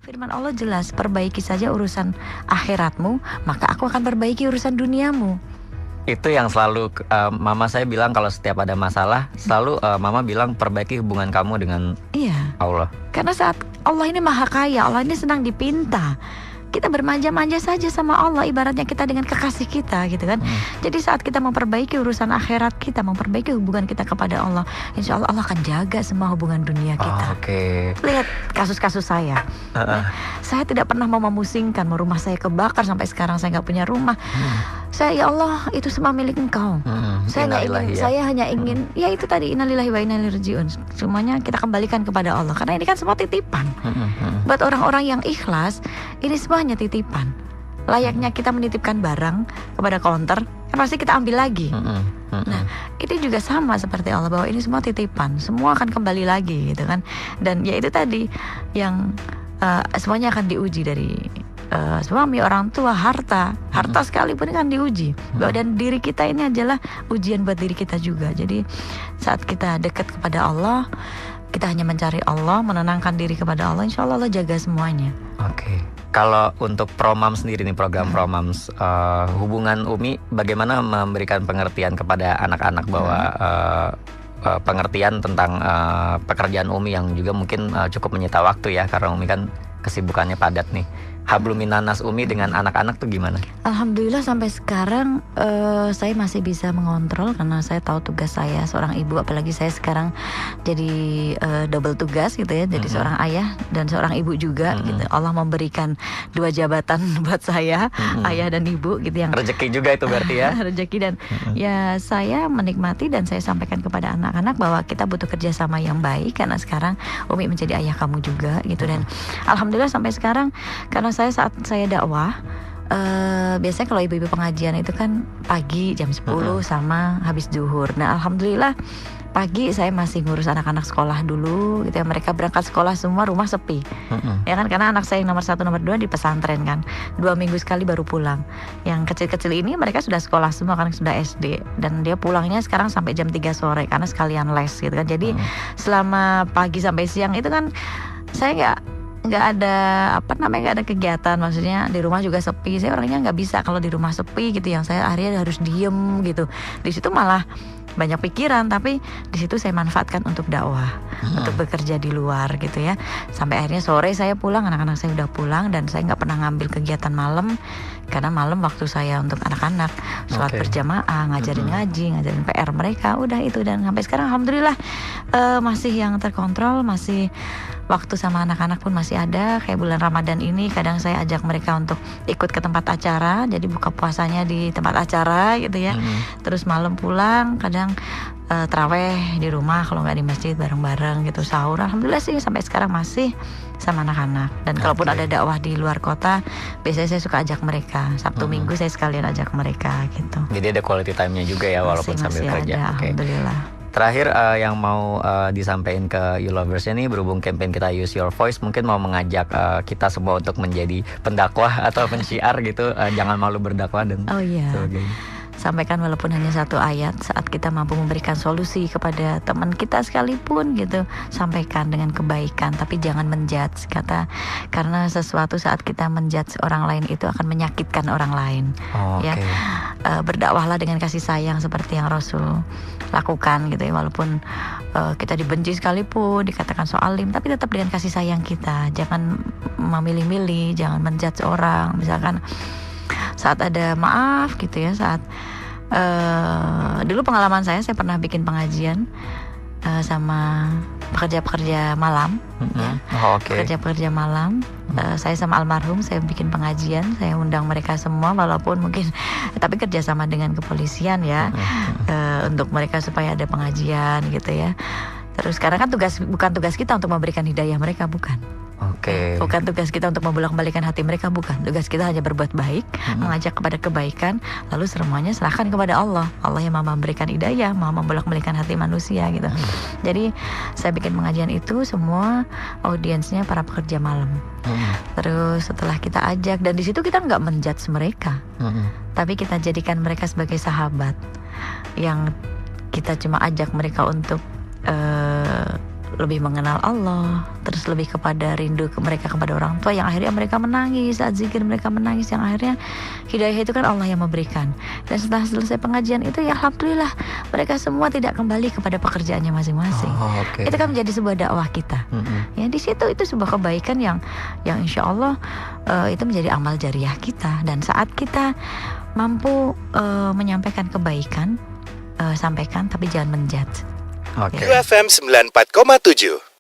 Firman Allah jelas, perbaiki saja urusan akhiratmu, maka aku akan perbaiki urusan duniamu. Itu yang selalu mama saya bilang kalau setiap ada masalah, selalu mama bilang perbaiki hubungan kamu dengan Allah. Karena saat Allah ini maha kaya, Allah ini senang dipinta. Kita bermanja-manja saja sama Allah, ibaratnya kita dengan kekasih kita gitu kan. Jadi saat kita memperbaiki urusan akhirat kita, memperbaiki hubungan kita kepada Allah, insya Allah Allah akan jaga semua hubungan dunia kita. Lihat kasus-kasus saya. Saya tidak pernah mau memusingkan, mau rumah saya kebakar sampai sekarang saya nggak punya rumah. Saya, ya Allah, itu semua milik Engkau. Saya hanya ingin, ya itu tadi, innalillahi wa inna ilaihi rajiun. Semuanya kita kembalikan kepada Allah, karena ini kan semua titipan. Buat orang-orang yang ikhlas, ini semua hanya titipan. Layaknya kita menitipkan barang kepada counter, kan pasti kita ambil lagi. Nah, itu juga sama seperti Allah, bahwa ini semua titipan, semua akan kembali lagi gitu kan. Dan ya itu tadi yang semuanya akan diuji dari suami, orang tua, harta sekalipun kan diuji. Dan diri kita ini adalah ujian buat diri kita juga. Jadi saat kita dekat kepada Allah, kita hanya mencari Allah, menenangkan diri kepada Allah, insya Allah Allah jaga semuanya. Kalau untuk Promams sendiri nih, program Promams, hubungan Umi bagaimana memberikan pengertian kepada anak-anak bahwa pengertian tentang pekerjaan Umi yang juga mungkin cukup menyita waktu ya, karena Umi kan kesibukannya padat nih. Habluminanas Umi dengan anak-anak tuh gimana? Alhamdulillah sampai sekarang saya masih bisa mengontrol, karena saya tahu tugas saya seorang ibu, apalagi saya sekarang jadi double tugas gitu ya, jadi seorang ayah dan seorang ibu juga gitu. Allah memberikan 2 jabatan buat saya, ayah dan ibu gitu, yang rezeki juga itu berarti ya. Rezeki, dan ya saya menikmati dan saya sampaikan kepada anak-anak bahwa kita butuh kerjasama yang baik, karena sekarang Umi menjadi ayah kamu juga gitu. Dan alhamdulillah sampai sekarang, karena saat saya dakwah, biasanya kalau ibu-ibu pengajian itu kan pagi jam 10 sama habis zuhur. Nah alhamdulillah pagi saya masih ngurus anak-anak sekolah dulu gitu ya. Mereka berangkat sekolah semua, rumah sepi ya kan, karena anak saya yang nomor 1, nomor 2 di pesantren kan, 2 minggu sekali baru pulang. Yang kecil-kecil ini mereka sudah sekolah semua, kan sudah SD, dan dia pulangnya sekarang sampai jam 3 sore karena sekalian les gitu kan. Jadi selama pagi sampai siang itu kan saya nggak ada kegiatan, maksudnya di rumah juga sepi. Saya orangnya nggak bisa kalau di rumah sepi gitu, yang saya akhirnya harus diem gitu. Di situ malah banyak pikiran, tapi di situ saya manfaatkan untuk dakwah, untuk bekerja di luar gitu ya. Sampai akhirnya sore saya pulang, anak-anak saya udah pulang, dan saya nggak pernah ngambil kegiatan malam, karena malam waktu saya untuk anak-anak, sholat berjamaah, ngajarin ngaji, ngajarin PR mereka, udah itu. Dan sampai sekarang alhamdulillah masih yang terkontrol, masih waktu sama anak-anak pun masih ada. Kayak bulan Ramadan ini kadang saya ajak mereka untuk ikut ke tempat acara, jadi buka puasanya di tempat acara gitu ya. Terus malam pulang kadang terawih di rumah, kalau nggak di masjid bareng-bareng gitu, sahur. Alhamdulillah sih sampai sekarang masih sama anak-anak. Dan kalaupun ada dakwah di luar kota, biasanya saya suka ajak mereka. Sabtu Minggu saya sekalian ajak mereka gitu. Jadi ada quality time-nya juga ya, walaupun sambil kerja. Alhamdulillah. Terakhir yang mau disampaikan ke You Lovers ini, berhubung campaign kita Use Your Voice, mungkin mau mengajak kita semua untuk menjadi pendakwah atau pensyiar gitu, jangan malu berdakwah dan sebagainya. Sampaikan walaupun hanya 1 ayat, saat kita mampu memberikan solusi kepada teman kita sekalipun gitu, sampaikan dengan kebaikan, tapi jangan menjudge, karena sesuatu saat kita menjudge orang lain itu akan menyakitkan orang lain. Berdakwahlah dengan kasih sayang seperti yang Rasul lakukan gitu ya, walaupun kita dibenci sekalipun, dikatakan soalim, tapi tetap dengan kasih sayang kita. Jangan memilih-milih, jangan menjudge orang. Misalkan saat ada maaf gitu ya, saat dulu pengalaman saya pernah bikin pengajian sama pekerja-pekerja malam pekerja-pekerja malam. Saya sama almarhum, saya bikin pengajian, saya undang mereka semua, walaupun mungkin tapi kerjasama dengan kepolisian ya, untuk mereka supaya ada pengajian gitu ya. Terus karena kan bukan tugas kita untuk memberikan hidayah mereka, bukan. Bukan tugas kita untuk membolak-balikan hati mereka, bukan. Tugas kita hanya berbuat baik, mengajak kepada kebaikan, lalu semuanya serahkan kepada Allah. Allah yang Maha memberikan hidayah, Maha membolak-balikan hati manusia gitu. Jadi saya bikin pengajian itu semua audiensnya para pekerja malam. Terus setelah kita ajak, dan di situ kita nggak menjudge mereka, tapi kita jadikan mereka sebagai sahabat yang kita cuma ajak mereka untuk lebih mengenal Allah, terus lebih kepada rindu mereka kepada orang tua, yang akhirnya mereka menangis saat zikir, mereka menangis, yang akhirnya hidayah itu kan Allah yang memberikan. Dan setelah selesai pengajian itu ya alhamdulillah mereka semua tidak kembali kepada pekerjaannya masing-masing. Itu kan menjadi sebuah dakwah kita. Ya di situ itu sebuah kebaikan yang insya Allah itu menjadi amal jariah kita. Dan saat kita mampu menyampaikan kebaikan, sampaikan tapi jangan menjudge. Oke. UFM 94,7.